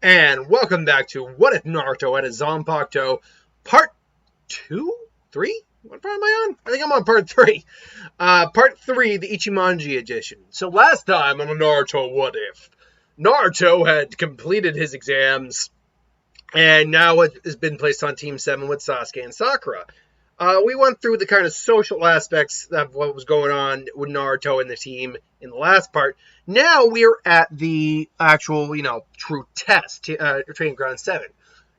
And welcome back to What If Naruto at a Zanpakuto Part 2? 3? What part am I on? I think I'm on Part 3. Part 3, the Ichimonji edition. So last time on Naruto What If, Naruto had completed his exams and now has been placed on Team 7 with Sasuke and Sakura. We went through the kind of social aspects of what was going on with Naruto and the team in the last part. Now we're at the actual, true test, Training Ground 7.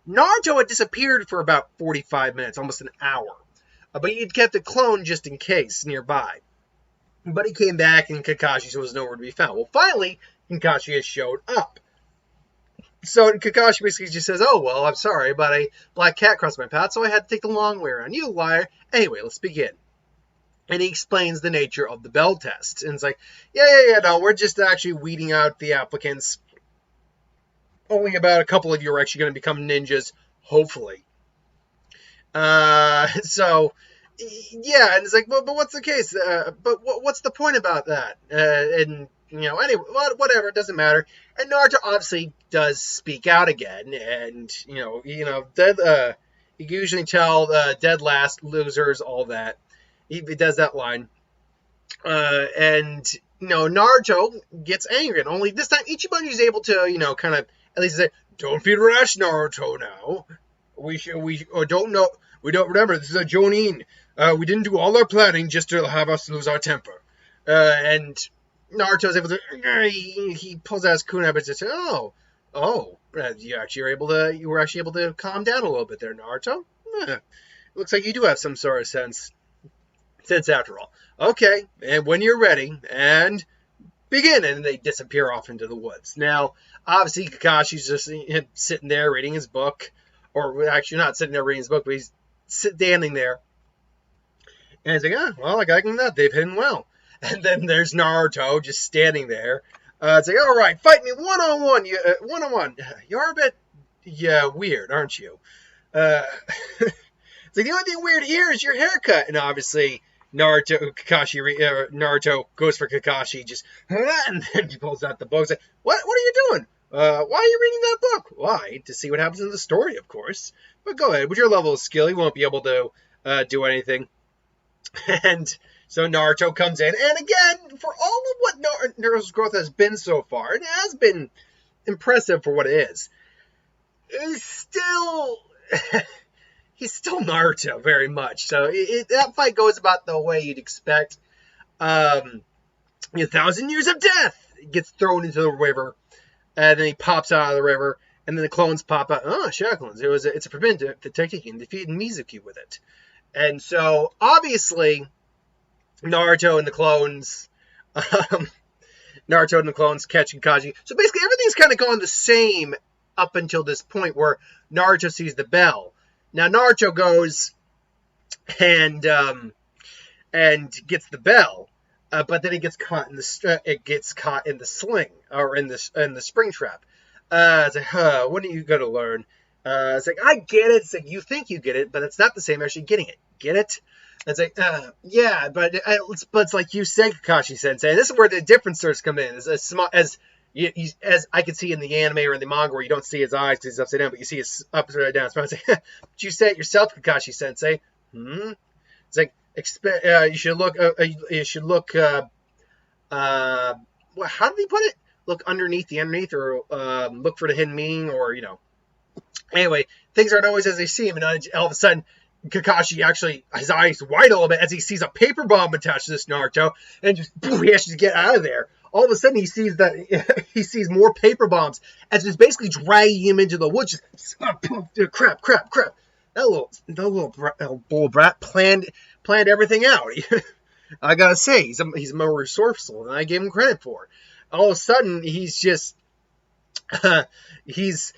Naruto had disappeared for about 45 minutes, almost an hour. But he'd kept a clone just in case nearby. But he came back and Kakashi was nowhere to be found. Well, finally, Kakashi has showed up. So Kakashi basically just says, oh, well, I'm sorry, but a black cat crossed my path, so I had to take the long way around. You liar. Anyway, let's begin. And he explains the nature of the bell test. And it's like, no, we're just actually weeding out the applicants. Only about a couple of you are actually going to become ninjas, hopefully. And it's like, but what's the case? But what's the point about that? Anyway, whatever, it doesn't matter. And Naruto obviously does speak out again, and you usually tell dead last, losers, all that. He does that line, and Naruto gets angry, and only this time Ichimonji is able to kind of at least say, "Don't be rash, Naruto. Now we don't know. We don't remember. This is a Jonin. We didn't do all our planning just to have us lose our temper." And Naruto's able to. He pulls out his kunai and says, you were actually able to calm down a little bit there, Naruto. Looks like you do have some sort of sense after all. Okay, and when you're ready, and begin. And they disappear off into the woods. Now, obviously, Kakashi's just sitting there reading his book, or actually not sitting there reading his book, but he's standing there. And he's like, I got that. They've hidden well. And then there's Naruto just standing there. It's like, all right, fight me one-on-one. One-on-one. You're a bit, weird, aren't you? It's like, the only thing weird here is your haircut. And obviously, Naruto goes for Kakashi, and then he pulls out the book. He's like, what are you doing? Why are you reading that book? Why? To see what happens in the story, of course. But go ahead. With your level of skill, you won't be able to do anything. And so Naruto comes in, and again, for all of what Naruto's growth has been so far, it has been impressive for what it is. He's still Naruto very much. So that fight goes about the way you'd expect. 1,000 years of death gets thrown into the river, and then he pops out of the river, and then the clones pop out. Oh, Shacklands! It's a preventative technique in defeating Mizuki with it. And so, obviously, Naruto and the clones catch Kakashi. So basically, everything's kind of gone the same up until this point where Naruto sees the bell. Now, Naruto goes and gets the bell, but then he gets caught in the sling, or in the spring trap. It's like, when are you going to learn? It's like, I get it. It's like, you think you get it, but it's not the same as actually getting it. Get it? It's like, but it's like you said, Kakashi-sensei. This is where the difference starts to come in. As I can see in the anime or in the manga, where you don't see his eyes because he's upside down, but you see his upside down. So I was like, but you say it yourself, Kakashi-sensei. It's like, you should look. How did he put it? Look underneath, or look for the hidden meaning, or Anyway, things aren't always as they seem, and all of a sudden, Kakashi actually, his eyes wide a little bit as he sees a paper bomb attached to this Naruto, and just boom, he has to get out of there. All of a sudden, he sees more paper bombs as it's basically dragging him into the woods. Just crap. That little brat planned everything out. I gotta say, he's more resourceful than I gave him credit for. All of a sudden, he's just crashes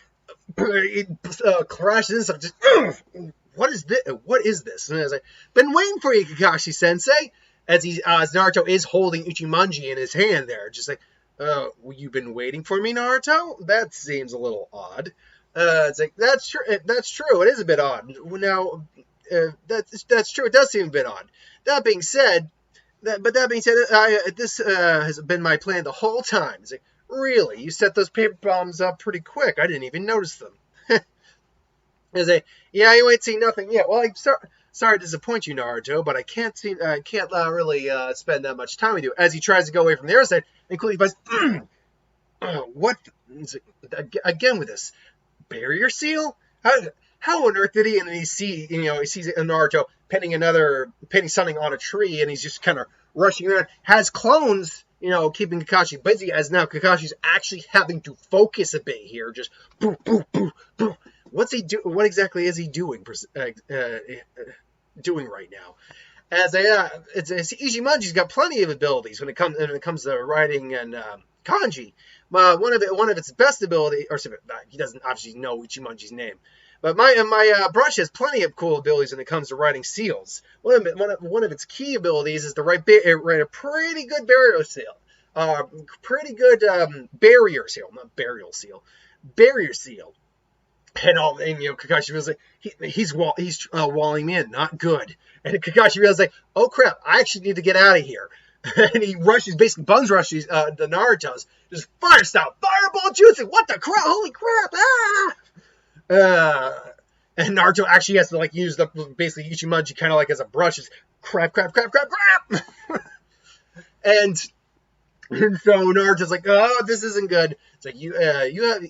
in. What is this? And I was like, been waiting for you, Kakashi-sensei. As Naruto is holding Ichimonji in his hand there, just like, you've been waiting for me, Naruto? That seems a little odd. It's like, that's true. That's true. It is a bit odd. Now, that's true. It does seem a bit odd. That being said, this has been my plan the whole time. It's like, Really? You set those paper bombs up pretty quick. I didn't even notice them. Is a yeah, you ain't seen nothing yet. Well, sorry to disappoint you, Naruto, but I can't really spend that much time with you. As he tries to go away from the other side, and quickly buys, what again with this barrier seal? How on earth did he? And then he sees Naruto penning something on a tree, and he's just kind of rushing around. Has clones, keeping Kakashi busy. As now Kakashi's actually having to focus a bit here. Just boom, boom, boom, boom. What's he do? What exactly is he doing? Doing right now? As Ichimonji's got plenty of abilities when it comes to writing and kanji. One of its best ability, or he doesn't obviously know Ichimonji's name, but my brush has plenty of cool abilities when it comes to writing seals. One of its key abilities is to write a pretty good burial seal, barrier seal, not burial seal, barrier seal. And Kakashi was like, he's walling me in, not good. And Kakashi realized, like, oh crap, I actually need to get out of here. And he basically bums rushes the Naruto's, just fire style, fireball jutsu. What the crap? Holy crap! Ah! And Naruto actually has to like use basically Ichimonji kind of like as a brush, just crap. And so Naruto's like, oh, this isn't good. It's like you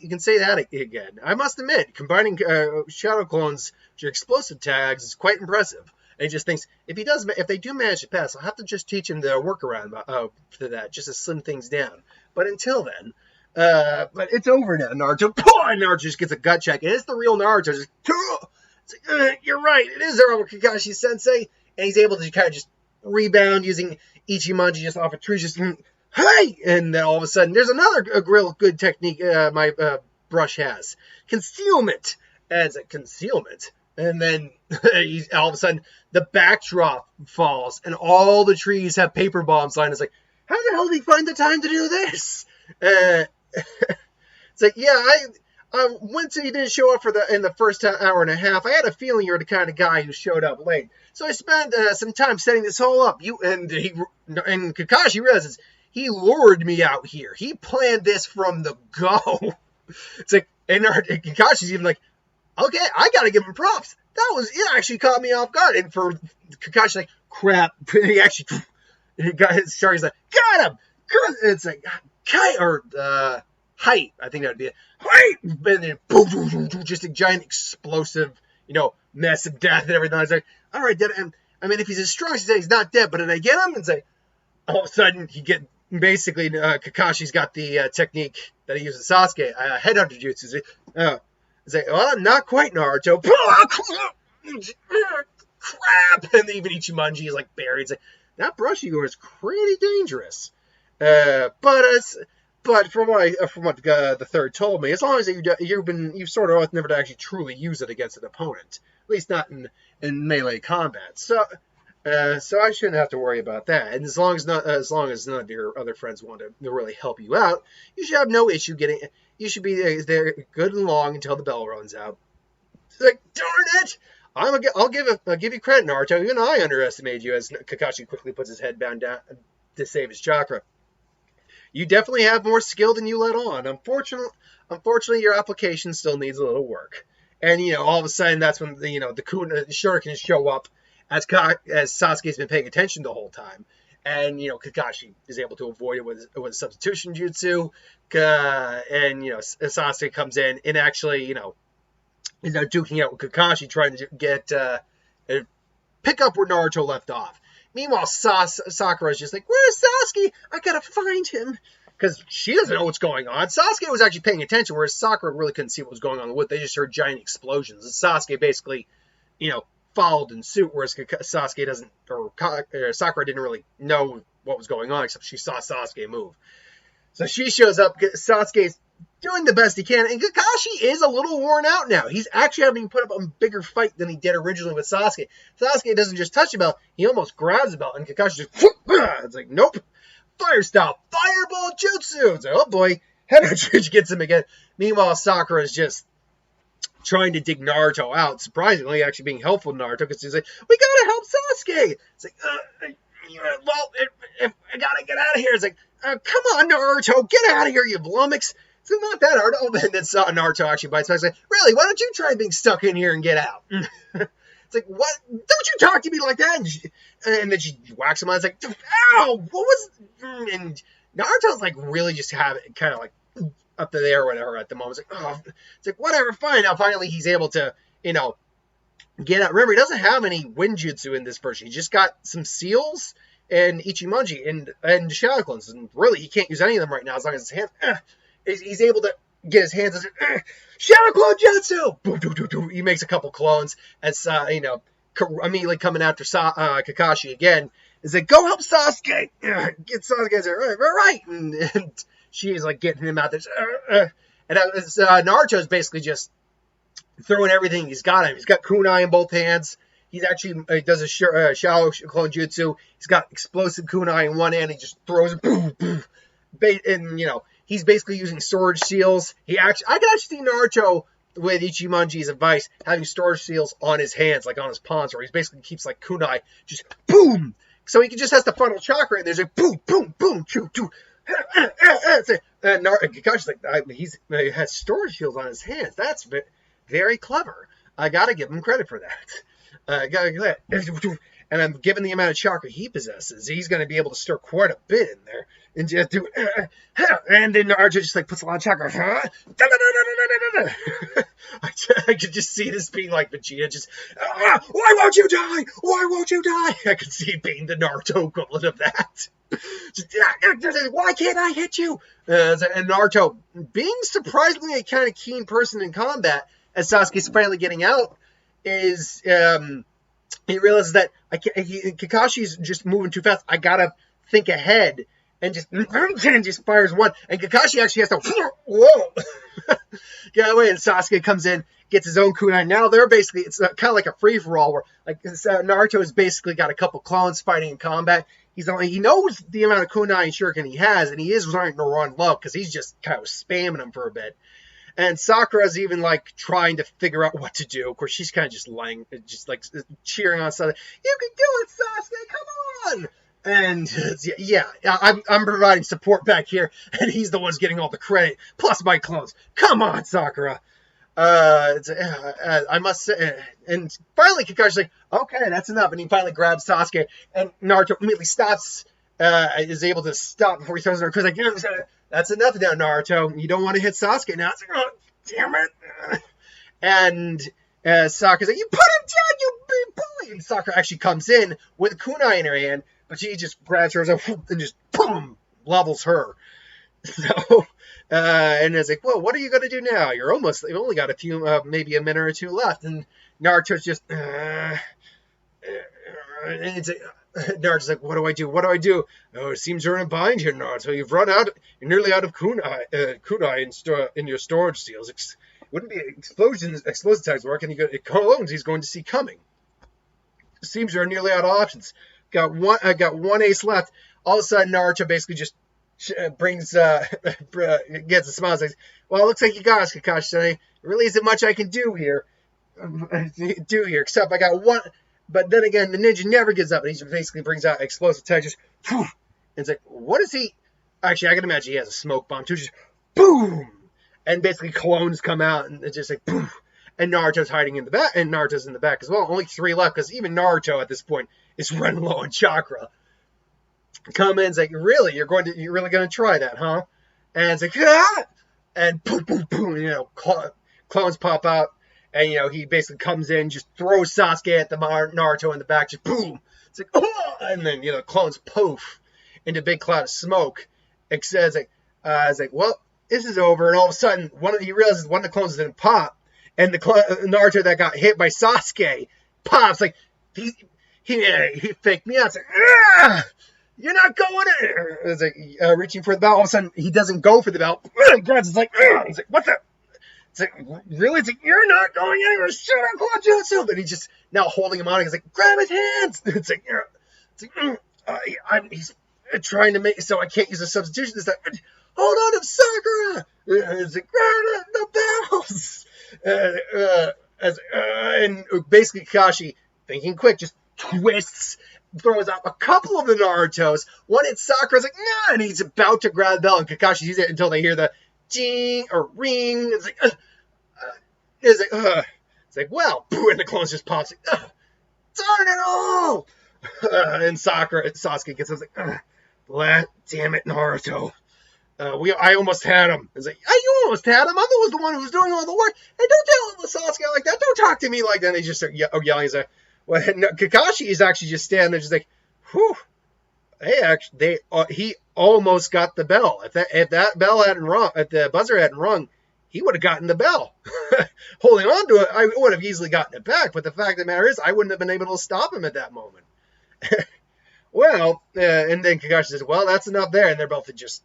can say that again. I must admit, combining shadow clones with your explosive tags is quite impressive. And he just thinks if they do manage to pass, I'll have to just teach him the workaround for that, just to slim things down. But until then, but it's over now. Naruto, and Naruto just gets a gut check, and it's the real Naruto. Just, it's like, you're right, it is our Kakashi Sensei, and he's able to kind of just rebound using Ichimonji just off a tree, just. Hey! And then all of a sudden, there's another real good technique my brush has. Concealment. As a concealment. And then all of a sudden, the backdrop falls, and all the trees have paper bombs lined. It's like, how the hell did he find the time to do this? It's like, yeah, once he didn't show up in the first hour and a half, I had a feeling you're the kind of guy who showed up late. So I spent some time setting this whole up. And Kakashi realizes, he lured me out here. He planned this from the go. It's like, and Kakashi's even like, okay, I gotta give him props. It actually caught me off guard. And for Kakashi, like, crap. He actually, he's like, got him. It's like, height. I think that would be it. Height. And then, boom, just a giant explosive, mess of death and everything. I was like, all right, if he's as strong as he says, he's not dead. But then I get him and say, all of a sudden, basically, Kakashi's got the technique that he uses Sasuke, headhunter jutsu. It's like, well, not quite, Naruto. Crap! And even Ichimonji is like buried. It's like, that brush of yours is pretty dangerous. But from what the third told me, as long as you've sort of never to actually truly use it against an opponent, at least not in melee combat. So I shouldn't have to worry about that. And as long as none of your other friends want to really help you out, you should have no issue getting. You should be there good and long until the bell runs out. It's like, darn it! I'll give you credit, Naruto. Even I underestimated you. As Kakashi quickly puts his head down to save his chakra. You definitely have more skill than you let on. Unfortunately, your application still needs a little work. And all of a sudden, that's when the shurikens show up. As Sasuke's been paying attention the whole time. And, Kakashi is able to avoid it with a substitution jutsu. And, Sasuke comes in and actually, duking out with Kakashi, trying to get, pick up where Naruto left off. Meanwhile, Sakura's just like, where's Sasuke? I gotta find him. Because she doesn't know what's going on. Sasuke was actually paying attention, whereas Sakura really couldn't see what was going on in the wood. They just heard giant explosions. And Sasuke basically, followed in suit, whereas Sakura didn't really know what was going on, except she saw Sasuke move. So she shows up, Sasuke's doing the best he can, and Kakashi is a little worn out now. He's actually having to put up a bigger fight than he did originally with Sasuke. Sasuke doesn't just touch the belt, he almost grabs the belt, and Kakashi just, it's like, nope, fire style, fireball jutsu. It's like, oh boy, Head gets him again. Meanwhile, Sakura is just trying to dig Naruto out, surprisingly actually being helpful to Naruto, because he's like, we gotta help Sasuke. It's like, well, if I gotta get out of here. It's like, come on, Naruto, get out of here, you lummox. It's not that hard. Oh, and then Naruto actually bites back and says, really, why don't you try being stuck in here and get out? It's like, what? Don't you talk to me like that? And then she whacks him on. It's like, ow, what was... And Naruto's like really just kind of like up to there or whatever at the moment. It's like, oh, it's like, whatever, fine. Now finally he's able to, get out. Remember, he doesn't have any Winjutsu in this version. He just got some seals and Ichimonji and Shadow Clones. And really, he can't use any of them right now as long as his hands... he's able to get his hands on Shadow Clone Jutsu! Boom, boom, boom, boom. He makes a couple clones as, immediately coming after Kakashi again. Is like, go help Sasuke! Get Sasuke! Right! And she is like getting him out there. And Naruto's basically just throwing everything he's got him. He's got kunai in both hands. He's actually does a Shadow Clone Jutsu. He's got explosive kunai in one hand. He just throws it. Boom, boom. And, he's basically using storage seals. I can actually see Naruto, with Ichimonji's advice, having storage seals on his hands, like on his palms, where he basically keeps like kunai, just boom. So he just has to funnel chakra, and there's a boom, boom, boom, choo, choo. And Kakashi's like, he has storage seals on his hands. That's very clever. I gotta give him credit for that. And I'm given the amount of chakra he possesses, he's going to be able to stir quite a bit in there. And just do, and then Naruto just like puts a lot of chakra. I could just see this being like Vegeta, just why won't you die? Why won't you die? I could see it being the Naruto equivalent of that. Just, why can't I hit you? And Naruto, being surprisingly a kind of keen person in combat, as Sasuke's finally getting out, is he realizes that Kakashi's just moving too fast. I gotta think ahead, and just fires one. And Kakashi actually has to get away. And Sasuke comes in, gets his own kunai. Now they're basically, it's kind of like a free for all, where like Naruto has basically got a couple clones fighting in combat. He knows the amount of kunai and shuriken he has, and he is starting to run low because he's just kind of spamming them for a bit. And Sakura's even like trying to figure out what to do. Of course, she's kind of just lying, just like cheering on Sasuke. You can do it, Sasuke! Come on! And I'm providing support back here, and he's the one's getting all the credit, plus my clones. Come on, Sakura! I must say, and finally Kakashi's like, okay, that's enough, and he finally grabs Sasuke, and Naruto immediately stops, is able to stop before he throws her, because like, that's enough now, Naruto. You don't want to hit Sasuke now. It's like, oh, damn it. And Sakura's like, you put him down, you big bully. And Sakura actually comes in with kunai in her hand, but she just grabs her and just boom, levels her. So, and it's like, well, what are you going to do now? You've only got a few, maybe a minute or two left. And Naruto's just, and it's like, Naruto's like, what do I do? What do I do? Oh, it seems you're in a bind here, Naruto. You're nearly out of kunai in your storage seals. Wouldn't be explosive attacks work, and clones he's going to see coming. It seems you're nearly out of options. Got one ace left. All of a sudden, Naruto basically just gets a smile and says, well, it looks like you got us, Kakashi. There really isn't much I can do here, except I got one. But then again, the ninja never gives up. And he basically brings out explosive attack. Just, and it's like, what is he? Actually, I can imagine he has a smoke bomb too. Just boom, and basically clones come out, and it's just like boom. And Naruto's hiding in the back, and Naruto's in the back as well. Only 3 left, because even Naruto at this point is running low on chakra. Come in, it's like, really, you're really gonna try that, huh? And it's like, and boom, boom, boom. Clones pop out. And, he basically comes in, just throws Sasuke at the Naruto in the back, just boom. It's like, oh! And then, clones poof into a big cloud of smoke. It's like, well, this is over. And all of a sudden, he realizes one of the clones didn't pop. And the Naruto that got hit by Sasuke pops. Like, he faked me out. It's like, ah! You're not going in. It's like, reaching for the belt. All of a sudden, he doesn't go for the belt. He grabs, it's like, he's like, what the? It's like, really? It's like, you're not going anywhere. Shut up, Jutsu. But he's just now holding him on. He's like, grab his hands. It's like, he's trying to make, so I can't use a substitution. It's like, hold on to Sakura. It's like, grab the bells. And basically Kakashi, thinking quick, just twists throws up a couple of the Narutos. One hits Sakura's like, nah, and he's about to grab the bell, and Kakashi sees it until they hear the ding or ring. It's like, It's like, well, boo, and the clone just pops. Like, darn it all! And Sasuke gets up like, damn it, Naruto. I almost had him. It's like, you almost had him. I was the one who was doing all the work. Hey, don't tell Sasuke like that. Don't talk to me like that. And they just start yelling. He's like, well, no, Kakashi is actually just standing there, just like, whew. He almost got the bell. If that bell hadn't rung, if the buzzer hadn't rung, he would have gotten the bell. Holding on to it, I would have easily gotten it back. But the fact of the matter is, I wouldn't have been able to stop him at that moment. Well, and then Kakashi says, well, that's enough there. And they're both just,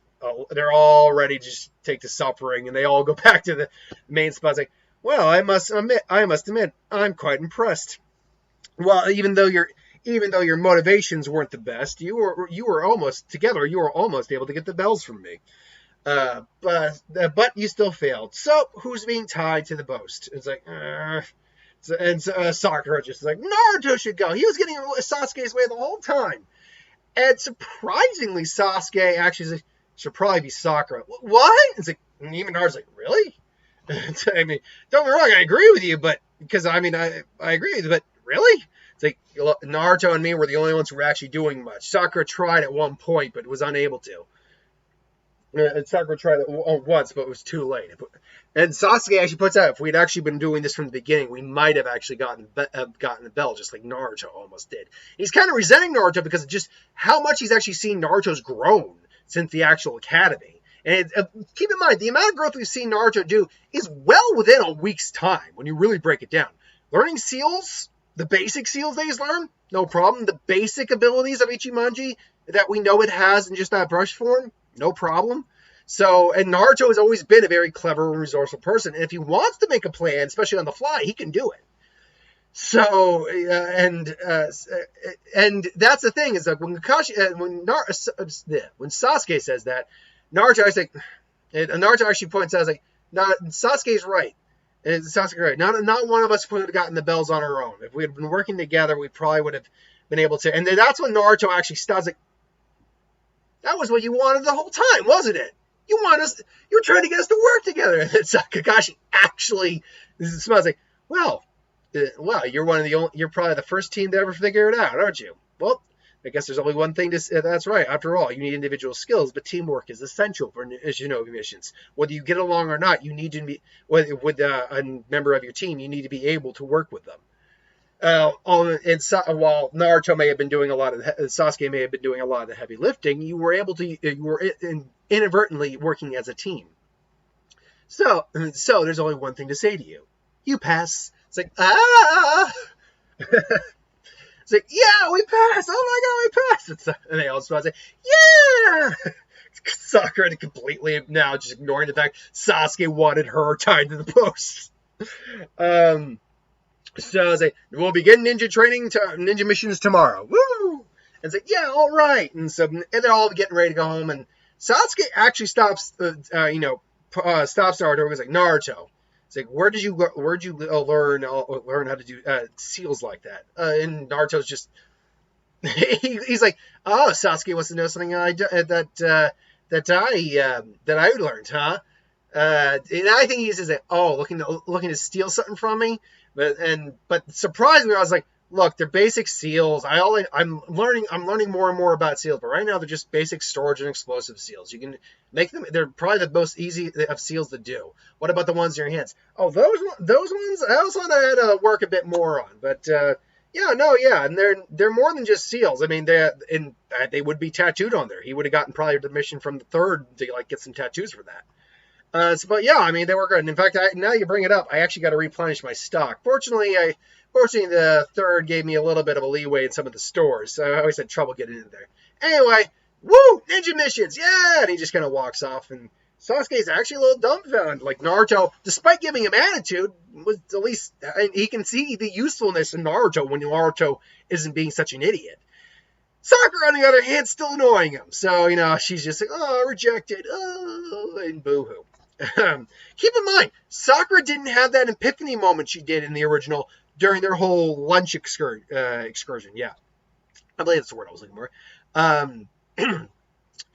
they're all ready to just take the suffering. And they all go back to the main spot. It's like, well, I must admit, I'm quite impressed. Well, even though your motivations weren't the best, you were almost able to get the bells from me. But you still failed. So who's being tied to the post? It's like, Sakura just like, Naruto should go. He was getting Sasuke's way the whole time. And surprisingly, Sasuke actually should probably be Sakura. What? It's like, and even Naruto's like, really? I mean, don't get me wrong, I agree with you, but because I agree with you, but really? It's like Naruto and me were the only ones who were actually doing much. Sakura tried at one point, but was unable to. And Sakura tried it once, but it was too late. And Sasuke actually puts out, if we'd actually been doing this from the beginning, we might have actually gotten the bell, just like Naruto almost did. He's kind of resenting Naruto because of just how much he's actually seen Naruto's grown since the actual academy. And keep in mind, the amount of growth we've seen Naruto do is well within a week's time when you really break it down. Learning seals, the basic seals that he's learned, no problem. The basic abilities of Ichimonji that we know it has in just that brush form, no problem. So, and Naruto has always been a very clever and resourceful person. And if he wants to make a plan, especially on the fly, he can do it. So, and that's the thing is that when Sasuke says that, Naruto actually points out, like, Sasuke's right. And Sasuke right. Not one of us would have gotten the bells on our own. If we had been working together, we probably would have been able to. And then that's when Naruto actually stops. Like, that was what you wanted the whole time, wasn't it? You were trying to get us to work together. And then Kakashi actually smiles like, well, you're you're probably the first team to ever figure it out, aren't you? Well, I guess there's only one thing to say. That's right. After all, you need individual skills, but teamwork is essential for shinobi missions. Whether you get along or not, you need to be with a member of your team. You need to be able to work with them. While Naruto may have been doing Sasuke may have been doing a lot of the heavy lifting, you were inadvertently working as a team. So there's only one thing to say to you. You pass. It's like, It's like, yeah, we passed. Oh my God, we passed. And they all smile and say, yeah. Sakura completely now just ignoring the fact Sasuke wanted her tied to the post. So I was like, we'll begin ninja missions tomorrow. Woo! And it's like, yeah, all right. And they're all getting ready to go home. And Sasuke actually stops Naruto. He's like, Naruto. It's like, where'd you learn how to do seals like that? And Naruto's just, he's like, oh, Sasuke wants to know something that I learned, huh? And I think he's just like, oh, looking to steal something from me. But surprisingly, I was like, look, they're basic seals. I'm learning more and more about seals, but right now they're just basic storage and explosive seals. You can make them. They're probably the most easy of seals to do. What about the ones in your hands? Oh, those ones. I was thought I had to work a bit more on, but and they're more than just seals. I mean, they would be tattooed on there. He would have gotten probably permission from the third to get some tattoos for that. But yeah, I mean, they were good. And in fact, now you bring it up, I actually got to replenish my stock. Fortunately, the third gave me a little bit of a leeway in some of the stores, so I always had trouble getting in there. Anyway, woo! Ninja missions! Yeah! And he just kind of walks off, and Sasuke's actually a little dumbfounded. Like, Naruto, despite giving him attitude, was at least, and he can see the usefulness in Naruto when Naruto isn't being such an idiot. Sakura, on the other hand, still annoying him. So, she's just like, oh, rejected, oh, and boo-hoo. Keep in mind, Sakura didn't have that epiphany moment she did in the original during their whole lunch excursion. Yeah. I believe that's the word I was looking for. Um,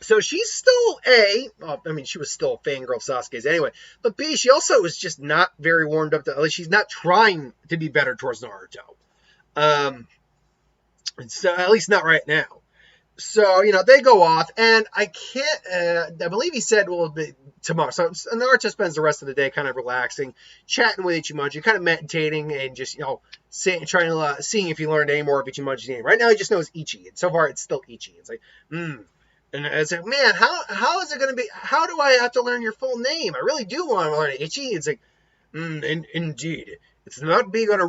so she's still A, well, I mean, she was still a fangirl of Sasuke's anyway, but B, she also is just not very warmed up to, at least she's not trying to be better towards Naruto. Um, so at least not right now. So, they go off, and I can't, I believe he said, well, tomorrow. So Naruto spends the rest of the day kind of relaxing, chatting with Ichimonji, kind of meditating, and just, seeing if he learned any more of Ichimonji's name. Right now, he just knows Ichi, and so far, it's still Ichi. It's like, And it's like, man, how is it going to be, how do I have to learn your full name? I really do want to learn Ichi. It's like, indeed. It's about being on a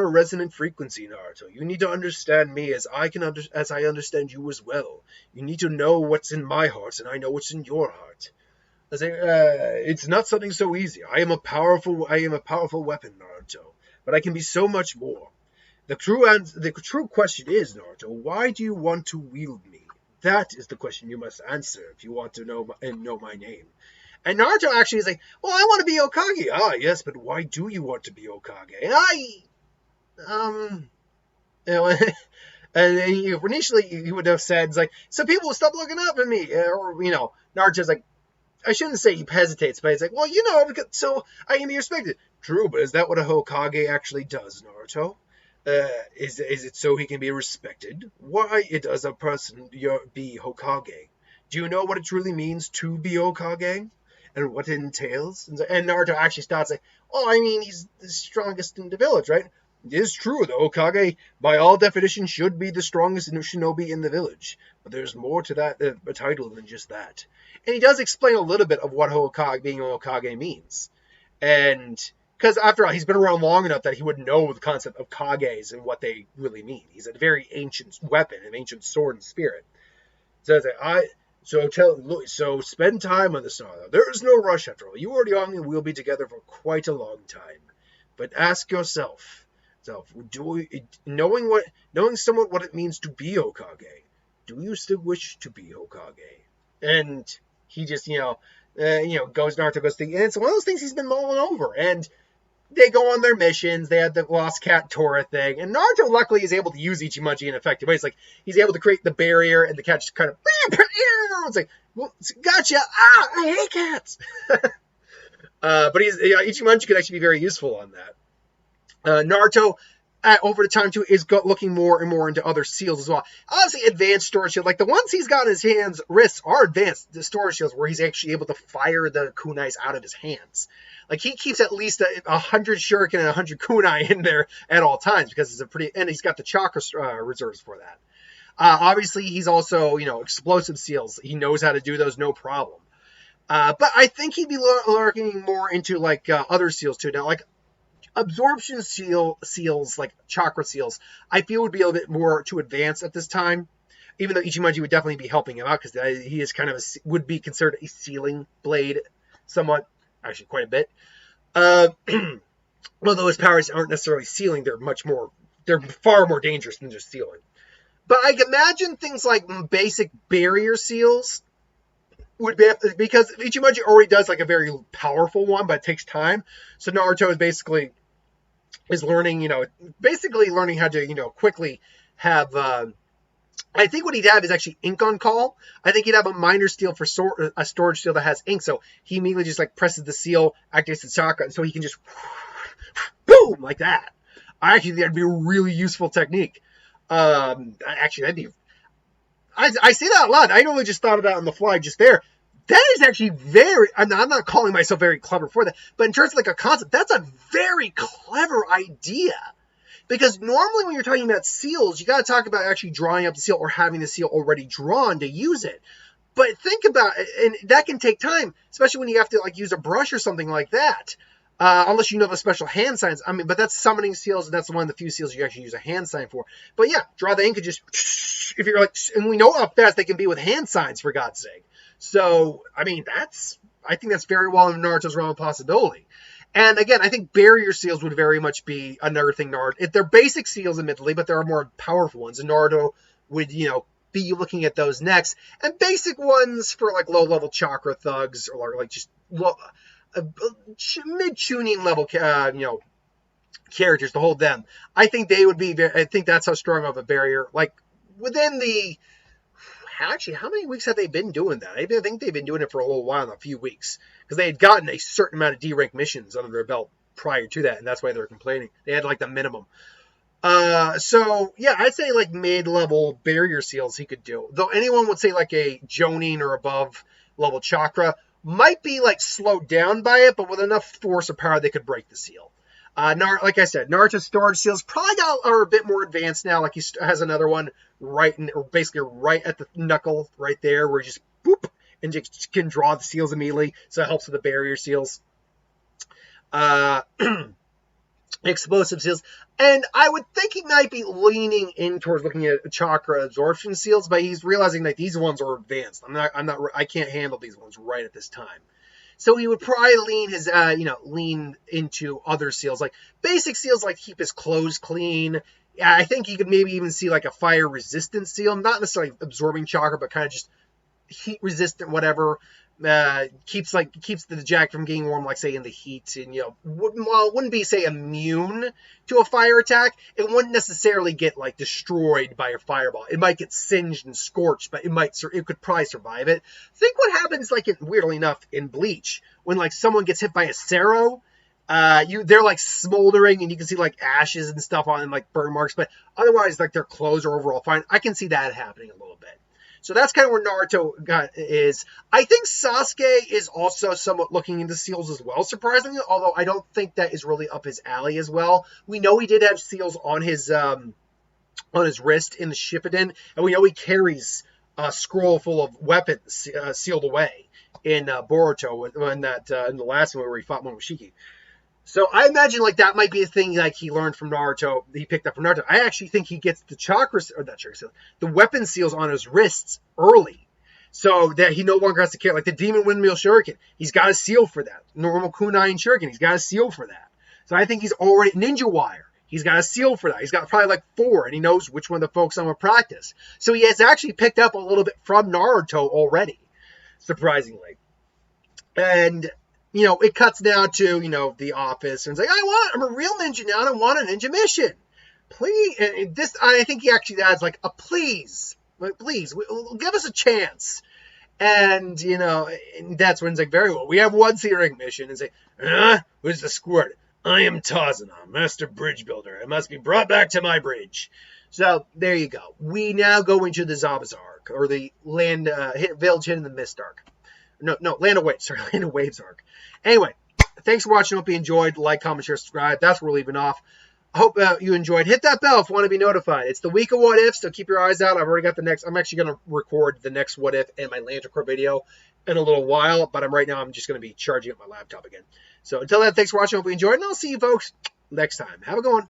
resonant frequency, Naruto. You need to understand me as I understand you as well. You need to know what's in my heart, and I know what's in your heart. I say, it's not something so easy. I am a powerful weapon, Naruto, but I can be so much more. The true question is, Naruto, why do you want to wield me? That is the question you must answer if you want to know my name. And Naruto actually is like, well, I want to be Hokage. Ah, yes, but why do you want to be Hokage? And initially he would have said, it's like, so people will stop looking up at me. Or, Naruto's like, I shouldn't say he hesitates, but he's like, well, so I can be respected. True, but is that what a Hokage actually does, Naruto? Is it so he can be respected? Why does a person be Hokage? Do you know what it truly means to be Hokage? And what it entails? And Naruto actually starts like, oh, I mean, he's the strongest in the village, right? It is true, the Hokage, by all definition, should be the strongest shinobi in the village. But there's more to that a title than just that. And he does explain a little bit of what being a Hokage means. And because after all, he's been around long enough that he would know the concept of Kages and what they really mean. He's a very ancient weapon, an ancient sword and spirit. So it's like, So spend time on this, Naruto. There is no rush after all. You already on me, we'll be together for quite a long time. But ask yourself, knowing somewhat what it means to be Hokage, do you still wish to be Hokage? And he just, Naruto goes thinking, and it's one of those things he's been mulling over. And they go on their missions. They had the Lost Cat Tora thing. And Naruto, luckily, is able to use Ichimonji in effective ways. Like, he's able to create the barrier, and the cat just kind of, it's like, well, gotcha. I hate cats. But Ichimonji could actually be very useful on that. Naruto, over the time, too, is looking more and more into other seals as well. Obviously, advanced storage shield. Like, the ones he's got in his wrists are advanced storage shields where he's actually able to fire the kunais out of his hands. Like, he keeps at least 100 shuriken and 100 kunai in there at all times because it's and he's got the chakra reserves for that. Obviously, he's also, explosive seals. He knows how to do those, no problem. But I think he'd be looking more into, like, other seals, too. Now, like, absorption seals, like chakra seals, I feel would be a little bit more too advanced at this time. Even though Ichimonji would definitely be helping him out because he is kind of would be considered a sealing blade, somewhat, actually quite a bit. Although his powers aren't necessarily sealing, they're far more dangerous than just sealing. But I can imagine things like basic barrier seals would be, because Ichimonji already does like a very powerful one, but it takes time. So Naruto is learning, basically learning how to, quickly have, I think what he'd have is actually ink on call. I think he'd have a minor seal for a storage seal that has ink. So he immediately just like presses the seal, activates the chakra, so he can just boom, like that. Actually, that'd be a really useful technique. Actually, that'd be, I say that a lot. I only just thought of that on the fly just there. That is actually I'm not calling myself very clever for that, but in terms of like a concept, that's a very clever idea. Because normally when you're talking about seals, you got to talk about actually drawing up the seal or having the seal already drawn to use it. But think about it, and that can take time, especially when you have to like use a brush or something like that. Unless you know the special hand signs. I mean, but that's summoning seals, and that's one of the few seals you actually use a hand sign for. But yeah, draw the ink and just, if you're like, and we know how fast they can be with hand signs, for God's sake. So, I mean, I think that's very well in Naruto's realm of possibility. And again, I think barrier seals would very much be another thing Naruto, they're basic seals, admittedly, but there are more powerful ones, and Naruto would, be looking at those next. And basic ones for like low-level chakra thugs, or like just, mid-tuning level, characters to hold them. I think they would be. I think that's how strong of a barrier. Like within the... Actually, how many weeks have they been doing that? I think they've been doing it for a little while, a few weeks. Because they had gotten a certain amount of D-rank missions under their belt prior to that, and that's why they were complaining. They had like the minimum. So, yeah, I'd say like mid-level barrier seals he could do. Though anyone would say like a Jonin or above level chakra might be like slowed down by it, but with enough force or power, they could break the seal. Like I said, Naruto's storage seals probably are a bit more advanced now. Like he has another one basically right at the knuckle right there where you just boop and just can draw the seals immediately. So it helps with the barrier seals. Explosive seals. And I would think he might be leaning in towards looking at chakra absorption seals, but he's realizing that these ones are advanced. I can't handle these ones right at this time. So he would probably lean into other seals, like basic seals, like keep his clothes clean. I think you could maybe even see like a fire resistant seal, not necessarily absorbing chakra, but kind of just heat resistant, whatever. Keeps the jacket from getting warm, like say in the heat, and wouldn't be say immune to a fire attack. It wouldn't necessarily get like destroyed by a fireball. It might get singed and scorched, but it could probably survive it. Think what happens weirdly enough in Bleach when like someone gets hit by a Cero. They're like smoldering and you can see like ashes and stuff on them, like burn marks, but otherwise like their clothes are overall fine. I can see that happening a little bit. So that's kind of where Naruto is. I think Sasuke is also somewhat looking into seals as well, surprisingly, although I don't think that is really up his alley as well. We know he did have seals on his wrist in the Shippuden, and we know he carries a scroll full of weapons sealed away in Boruto in the last one where he fought Momoshiki. So I imagine like that might be a thing like he learned from Naruto, he picked up from Naruto. I actually think he gets the weapon seals on his wrists early, so that he no longer has to carry like the Demon Windmill Shuriken. He's got a seal for that. Normal Kunai Shuriken, he's got a seal for that. So I think he's already Ninja Wire. He's got a seal for that. He's got probably like 4, and he knows which one to focus on with practice. So he has actually picked up a little bit from Naruto already, surprisingly. And it cuts down to, the office, and it's like, I'm a real ninja now, and I want a ninja mission. Please, and I think he actually adds like a please, give us a chance. And, and that's when it's like, very well, we have one Searing mission, and say, who's the squirt? I am Tazuna, master bridge builder. I must be brought back to my bridge. So, there you go. We now go into the Zabaz arc, or the Village Hidden in the Mist arc. No, Land of Waves arc. Anyway, thanks for watching. Hope you enjoyed. Like, comment, share, subscribe. That's where we're leaving off. I hope you enjoyed. Hit that bell if you want to be notified. It's the week of What Ifs, so keep your eyes out. I've already got the next. I'm actually going to record the next What If and my Lantern Corps video in a little while, but I'm just going to be charging up my laptop again. So until then, thanks for watching. Hope you enjoyed, and I'll see you folks next time. Have a good one.